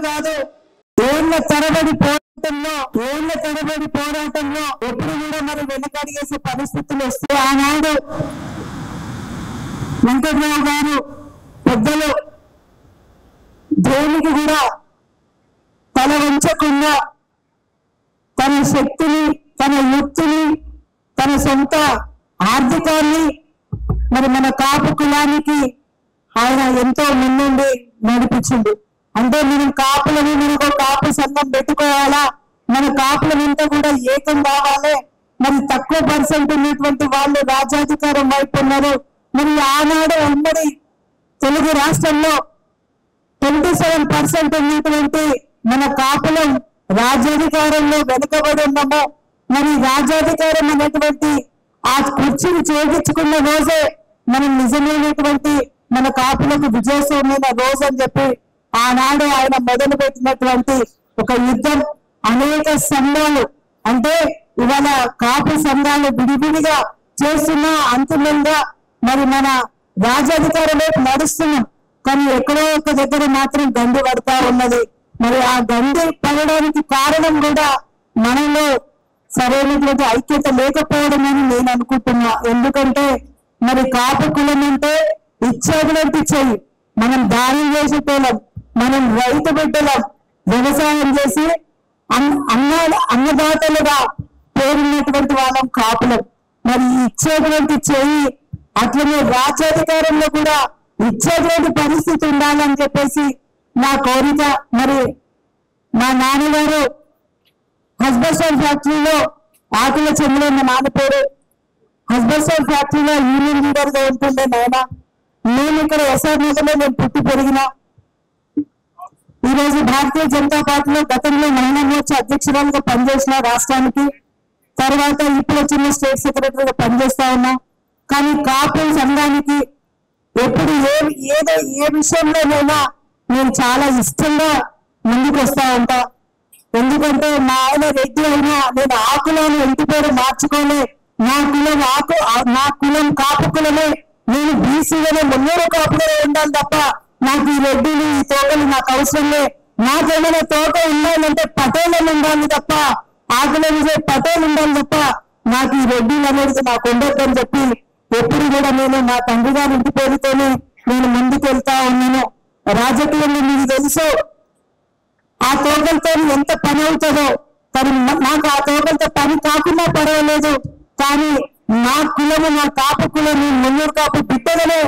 కాదు, ఏళ్ల తరబడి పోరాటంలో ఎప్పుడు కూడా మరి వెనకడిగేసే పరిస్థితులు వస్తే ఆనాడు వెంకటరావు గారు పెద్దలు దేనికి కూడా తల వంచకుండా తన శక్తిని, తన యుక్తిని, తన సొంత ఆర్థికాన్ని మరి మన కాపు కులానికి ఆయన ఎంతో ముందుండి నడిపించింది. అంటే మనం కాపులని, మనకు కాపు సంఘం పెట్టుకోవాలా, మన కాపులనంతా కూడా ఏకం కావాలి. మరి తక్కువ పర్సెంట్ ఉన్నటువంటి వాళ్ళు రాజ్యాధికారం వైపు ఉన్నారు. మరి ఆనాడు ఉమ్మడి తెలుగు రాష్ట్రంలో 27% ఉన్నటువంటి మన కాపులం రాజ్యాధికారంలో వెనుకబడి ఉన్నాము. మరి రాజ్యాధికారం అనేటువంటి ఆ కుర్చీని చేయించుకున్న రోజే మనం నిజమైనటువంటి మన కాపులకు విజయవంతమైన రోజు అని చెప్పి ఆనాడు ఆయన మొదలు పెట్టినటువంటి ఒక యుద్ధం. అనేక సంఘాలు, అంటే ఇవాళ కాపు సంఘాలు విడివిడిగా చేస్తున్నా అంతిమంగా మరి మన రాజ్యాధికారం వైపు నడుస్తున్నాం. కానీ ఎక్కడో ఒక దగ్గర మాత్రం గండి పడతా ఉన్నది. మరి ఆ గండి పడడానికి కారణం కూడా మనలో సరైనటువంటి ఐక్యత లేకపోవడం అని నేను అనుకుంటున్నా. ఎందుకంటే మరి కాపు కులం అంటే ఇచ్చేటువంటి చెయ్యి, మనం దానం చేసేటోళ్ళం, మనం రైతు బిడ్డలం, వ్యవసాయం చేసి అన్నదాతలుగా పేరున్నటువంటి వాళ్ళం కాపులం. మరి ఇచ్చేటువంటి చెయ్యి అట్లనే రాజ్యాధికారంలో కూడా ఇచ్చేటువంటి పరిస్థితి ఉండాలని చెప్పేసి నా కోరిక. మరి మా నాన్నగారు హస్బెస్టర్ ఫ్యాక్టరీలో ఆకుల చెందిన మా నాన్న పేరు హస్బెస్టర్ ఫ్యాక్టరీలో యూనియన్ లీడర్ గా ఉంటుండే నాయన. నేను ఇక్కడ ఎస్ఆర్ నగర్లో నేను పుట్టి పెరిగిన. ఈ రోజు భారతీయ జనతా పార్టీలో గతంలో మహిళా మోర్చా అధ్యక్షురాలుగా పనిచేసిన రాష్ట్రానికి, తర్వాత ఇప్పుడు వచ్చిన స్టేట్ సెక్రటరీగా పనిచేస్తా ఉన్నా. కానీ కాపు సంఘానికి ఎప్పుడు ఏ విషయంలోనైనా నేను చాలా ఇష్టంగా ముందుకు వస్తా ఉంటా. ఎందుకంటే మా ఆయన రెడ్డి అయినా నేను ఆ కులాన్ని ఇంటి పేరు మార్చుకోలే. నా కులం కాపు కులమే. నేను బీసీగానే మున్నూరు కాపుగానే ఉండాలి తప్ప నాకు ఈ రెడ్డిలు ఈ తోటలు నాకు అవసరంలే. నాకేమైనా తోట ఉండాలంటే పటేలను ఉండాలి తప్ప, ఆకులని పటేలు ఉండాలి తప్ప నాకు ఈ రెడ్డిలు అనేది నాకు ఉండొద్దని చెప్పి ఎప్పుడు కూడా నేను మా తండ్రి గారి ఇంటి పేరుతోనే నేను ముందుకు వెళ్తా ఉన్నాను. రాజకీయంలో మీకు తెలుసు ఆ తోటలతో ఎంత పని అవుతుందో. కానీ నాకు ఆ తోటలతో పని కాకుండా పర్వాలేదు, కానీ నా కులము, నా కాపు కులం, మున్నూరు కాపు బిడ్డలనే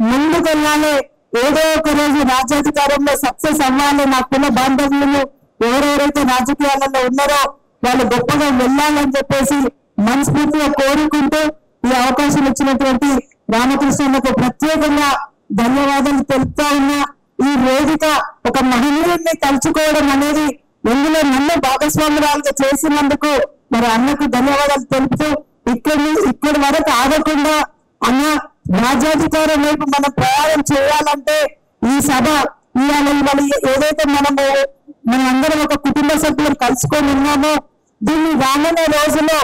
ముందుకు వెళ్ళాలి. ఏదో ఒక రోజు రాజ్యాధికారంలో సక్సెస్ అవ్వాలి. నా కుల బాంధవ్యులు ఎవరెవరైతే రాజకీయాలలో ఉన్నారో వాళ్ళు గొప్పగా వెళ్ళాలని చెప్పేసి మనస్ఫూర్తిగా కోరుకుంటూ ఈ అవకాశం ఇచ్చినటువంటి రామకృష్ణకు ప్రత్యేకంగా ధన్యవాదాలు తెలుపుతా ఉన్నా. ఈ వేదిక ఒక మహనీయుడిని తలుచుకోవడం అనేది ఇందులో నన్ను భాగస్వామురాలుగా చేసినందుకు మరి అన్నకు ధన్యవాదాలు తెలుపుతూ ఇక్కడి వరకు ఆగకుండా అన్న రాజ్యాధికారం వైపు మనం ప్రయాణం చేయాలంటే ఈ సభ ఇవాళ ఏదైతే మనం అందరం ఒక కుటుంబ సభ్యులను కలుసుకొని ఉన్నామో దీన్ని రానున్న రోజుల్లో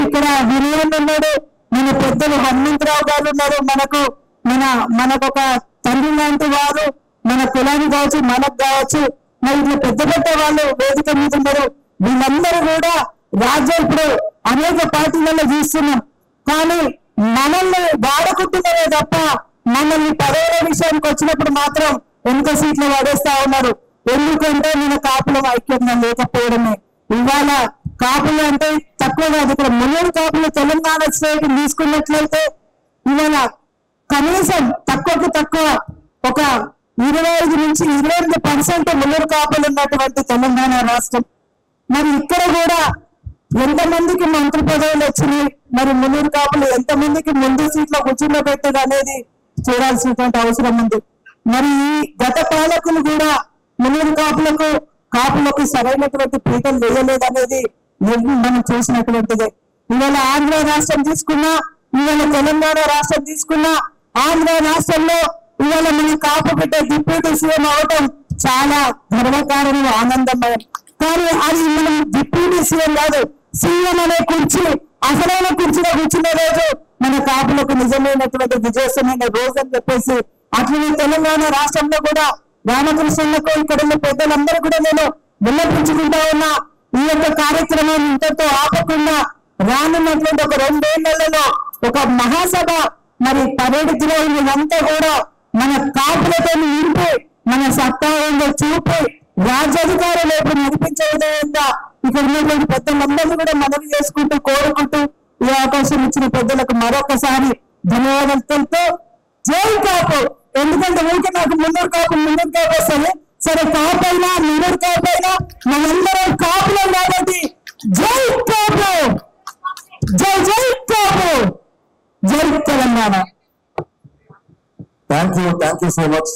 ఇక్కడ వినయన్ ఉన్నాడు, మన పెద్దలు హనుమంతరావు గారు ఉన్నారు, మనకు ఒక తండ్రి లాంటి వారు మన కులానికి కావచ్చు, మనకు కావచ్చు, మరి ఇట్లా పెద్ద పెద్ద వాళ్ళు వేదిక మీద ఉన్నారు. వీళ్ళందరూ కూడా రాజ్యం ఇప్పుడు అనేక పార్టీలలో చూస్తున్నాం, కానీ మనల్ని వాడుకుంటున్నారే తప్ప మనల్ని పదవుల విషయానికి వచ్చినప్పుడు మాత్రం వెనుక సీట్లు పడేస్తా ఉన్నారు. ఎందుకంటే మన కాపులం ఐక్యంగా లేకపోవడమే. ఇవాళ కాపులు అంటే తక్కువ కాదు, ఇక్కడ మున్నూరు కాపులు తెలంగాణ స్టేట్ తీసుకున్నట్లయితే ఇవాళ కనీసం తక్కువకు తక్కువ ఒక 25 నుంచి 28% మున్నూరు కాపులు ఉన్నటువంటి తెలంగాణ రాష్ట్రం. మరి ఇక్కడ కూడా ఎంతమందికి మంత్రి పదవులు వచ్చినాయి, మరి మున్నూరు కాపులు ఎంతమందికి ముందు సీట్లో కూర్చుండబెట్టదు అనేది చూడాల్సినటువంటి అవసరం ఉంది. మరి ఈ గత పాలకులు కూడా మున్నూరు కాపులకు సరైనటువంటి పీఠం వేయలేదనేది మనం చూసినటువంటిదే. ఇవాళ ఆంధ్ర రాష్ట్రం తీసుకున్నా, ఇవాళ తెలంగాణ రాష్ట్రం తీసుకున్నా, ఆంధ్ర రాష్ట్రంలో ఇవాళ మన కాపు బిడ్డ డిప్యూటీ సీఎం అవటం చాలా గర్వకారణం, ఆనందమయం. కానీ అది మనం డిప్యూటీ సీఎం కాదు, సీఎం అనే కుర్చీ, అసలైన కుర్చీలో కూర్చున్న రోజు మన కాపులకు నిజమైనటువంటి విజయమైన రోజు అని చెప్పేసి అట్లనే తెలంగాణ రాష్ట్రంలో కూడా రామకృష్ణకు ఇక్కడ ఉన్న పెద్దలందరూ కూడా నేను విన్నపించుకుంటా ఉన్నా. ఈ యొక్క కార్యక్రమం ఇంతతో ఆపకుండా రానున్నటువంటి ఒక 2 ఏళ్లలో ఒక మహాసభ మరి పరేడ్ గ్రౌండ్ అంతా కూడా మన కాపులతో నింపి మన సత్తావంగా చూపి రాజ్యాధికారుల వైపు నడిపించే విధంగా ఇక్కడ ఉన్నటువంటి పెద్దలందరినీ కూడా మనవి చేసుకుంటూ కోరుకుంటూ ఈ అవకాశం ఇచ్చిన పెద్దలకు మరొకసారి ధన్యవాదాలు తెలుపుతూ జై కాపు. ఎందుకంటే ఊరికే నాకు ముందూరు కాపు వస్తుంది. సరే కాపైనా ముందూరు కాపైనా మనందరం కాపులం కాబట్టి జై కాపు, జై జై కాపు, జై Telangana. Thank you so much.